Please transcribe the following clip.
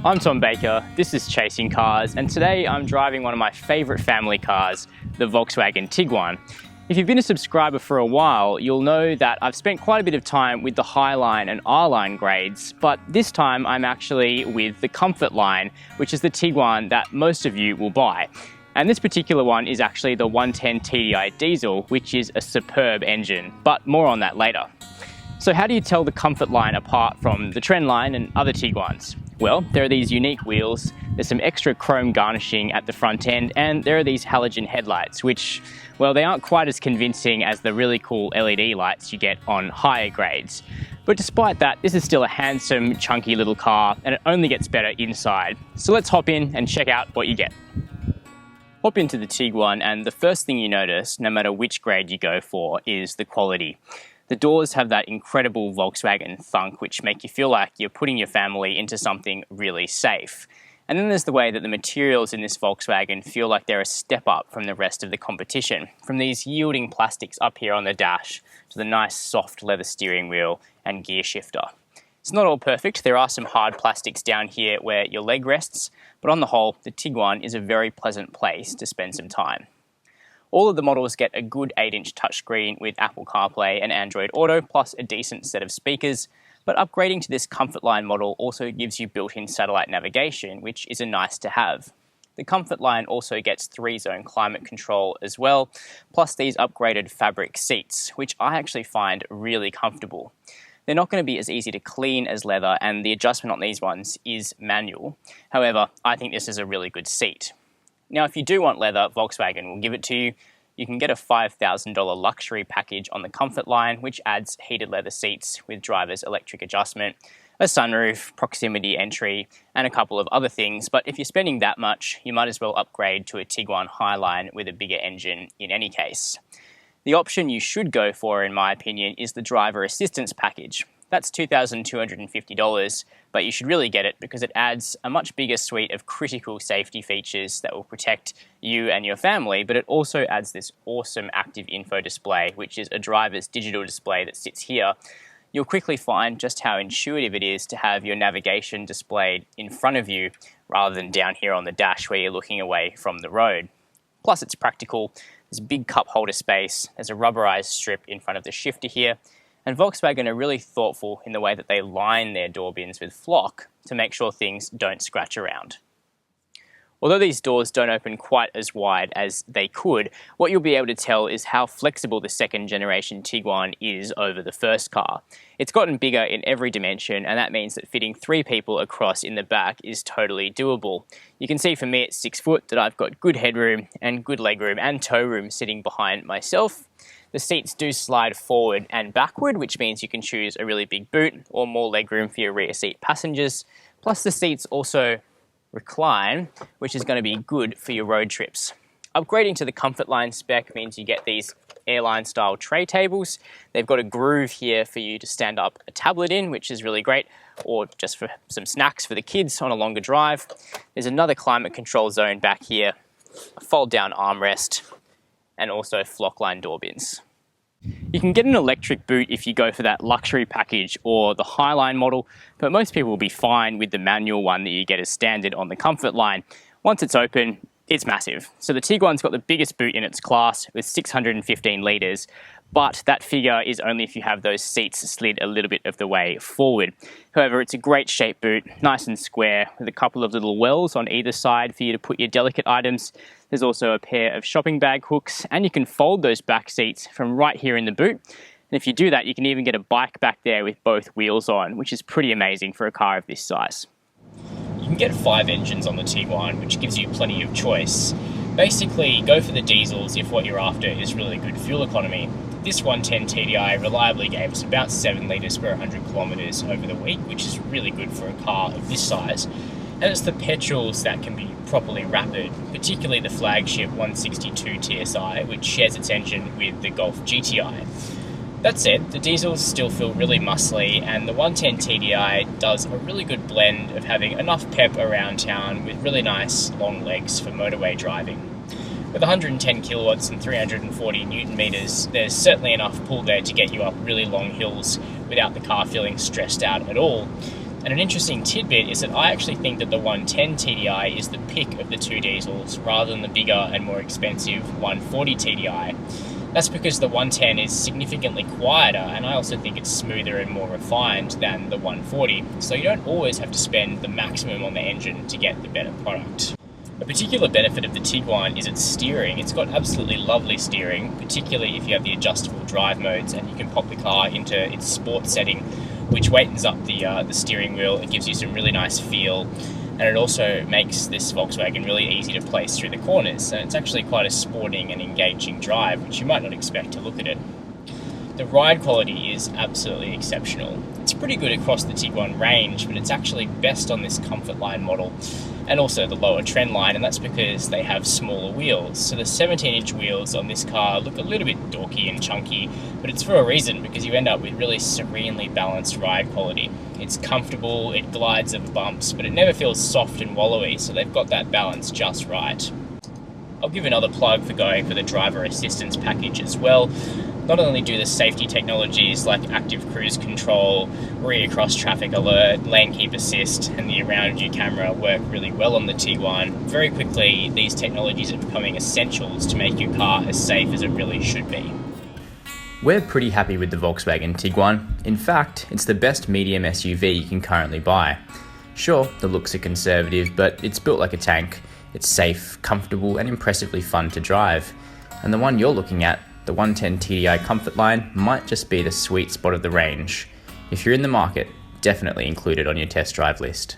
I'm Tom Baker, this is Chasing Cars, and today I'm driving one of my favourite family cars, the Volkswagen Tiguan. If you've been a subscriber for a while, you'll know that I've spent quite a bit of time with the Highline and R-Line grades, but this time I'm actually with the Comfortline, which is the Tiguan that most of you will buy. And this particular one is actually the 110 TDI diesel, which is a superb engine, but more on that later. So how do you tell the Comfortline apart from the Trendline and other Tiguans? Well, there are these unique wheels, there's some extra chrome garnishing at the front end, and there are these halogen headlights, which, well, they aren't quite as convincing as the really cool LED lights you get on higher grades. But despite that, this is still a handsome, chunky little car, and it only gets better inside. So let's hop in and check out what you get. Hop into the Tiguan, and the first thing you notice, no matter which grade you go for, is the quality. The doors have that incredible Volkswagen thunk, which make you feel like you're putting your family into something really safe. And then there's the way that the materials in this Volkswagen feel like they're a step up from the rest of the competition. From these yielding plastics up here on the dash, to the nice soft leather steering wheel and gear shifter. It's not all perfect, there are some hard plastics down here where your leg rests, but on the whole, the Tiguan is a very pleasant place to spend some time. All of the models get a good 8-inch touchscreen with Apple CarPlay and Android Auto, plus a decent set of speakers, but upgrading to this Comfortline model also gives you built-in satellite navigation, which is a nice to have. The Comfortline also gets 3-zone climate control as well, plus these upgraded fabric seats, which I actually find really comfortable. They're not going to be as easy to clean as leather, and the adjustment on these ones is manual. However, I think this is a really good seat. Now, if you do want leather, Volkswagen will give it to you. You can get a $5,000 luxury package on the Comfortline, which adds heated leather seats with driver's electric adjustment, a sunroof, proximity entry, and a couple of other things. But if you're spending that much, you might as well upgrade to a Tiguan Highline with a bigger engine in any case. The option you should go for, in my opinion, is the driver assistance package. That's $2,250, but you should really get it because it adds a much bigger suite of critical safety features that will protect you and your family, but it also adds this awesome active info display, which is a driver's digital display that sits here. You'll quickly find just how intuitive it is to have your navigation displayed in front of you rather than down here on the dash where you're looking away from the road. Plus, it's practical. There's a big cup holder space, there's a rubberized strip in front of the shifter here, and Volkswagen are really thoughtful in the way that they line their door bins with flock to make sure things don't scratch around. Although these doors don't open quite as wide as they could, what you'll be able to tell is how flexible the second generation Tiguan is over the first car. It's gotten bigger in every dimension, and that means that fitting 3 people across in the back is totally doable. You can see for me at 6 foot that I've got good headroom and good legroom and tow room sitting behind myself. The seats do slide forward and backward, which means you can choose a really big boot or more legroom for your rear seat passengers. Plus the seats also recline, which is going to be good for your road trips. Upgrading to the Comfortline spec means you get these airline style tray tables. They've got a groove here for you to stand up a tablet in, which is really great, or just for some snacks for the kids on a longer drive. There's another climate control zone back here, a fold down armrest, and also flockline door bins. You can get an electric boot if you go for that luxury package or the Highline model, but most people will be fine with the manual one that you get as standard on the Comfortline. Once it's open, it's massive. So the Tiguan's got the biggest boot in its class with 615 litres, but that figure is only if you have those seats slid a little bit of the way forward. However, it's a great shaped boot, nice and square, with a couple of little wells on either side for you to put your delicate items. There's also a pair of shopping bag hooks, and you can fold those back seats from right here in the boot. And if you do that, you can even get a bike back there with both wheels on, which is pretty amazing for a car of this size. You can get 5 engines on the Tiguan, which gives you plenty of choice. Basically, go for the diesels if what you're after is really good fuel economy. This 110 TDI reliably gave us about 7 litres per 100 kilometres over the week, which is really good for a car of this size. And it's the petrols that can be properly rapid, particularly the flagship 162 TSI, which shares its engine with the Golf GTI. That said, the diesels still feel really muscly, and the 110 TDI does a really good blend of having enough pep around town with really nice long legs for motorway driving. With 110 kilowatts and 340 newton meters, there's certainly enough pull there to get you up really long hills without the car feeling stressed out at all. And an interesting tidbit is that I actually think that the 110 TDI is the pick of the two diesels rather than the bigger and more expensive 140 TDI. That's because the 110 is significantly quieter, and I also think it's smoother and more refined than the 140, so you don't always have to spend the maximum on the engine to get the better product. A particular benefit of the Tiguan is its steering. It's got absolutely lovely steering, particularly if you have the adjustable drive modes, and you can pop the car into its sport setting, which weightens up the steering wheel. It gives you some really nice feel, and it also makes this Volkswagen really easy to place through the corners, and it's actually quite a sporting and engaging drive, which you might not expect to look at it. The ride quality is absolutely exceptional. It's pretty good across the Tiguan range, but it's actually best on this Comfortline model and also the lower Trendline, and that's because they have smaller wheels. So the 17-inch wheels on this car look a little bit dorky and chunky, but it's for a reason, because you end up with really serenely balanced ride quality. It's comfortable, it glides over bumps, but it never feels soft and wallowy, so they've got that balance just right. I'll give another plug for going for the driver assistance package as well. Not only do the safety technologies like active cruise control, rear cross traffic alert, lane keep assist, and the around you camera work really well on the Tiguan, very quickly these technologies are becoming essentials to make your car as safe as it really should be. We're pretty happy with the Volkswagen Tiguan. In fact, it's the best medium SUV you can currently buy. Sure, the looks are conservative, but it's built like a tank. It's safe, comfortable, and impressively fun to drive. And the one you're looking at, the 110 TDI Comfortline, might just be the sweet spot of the range. If you're in the market, definitely include it on your test drive list.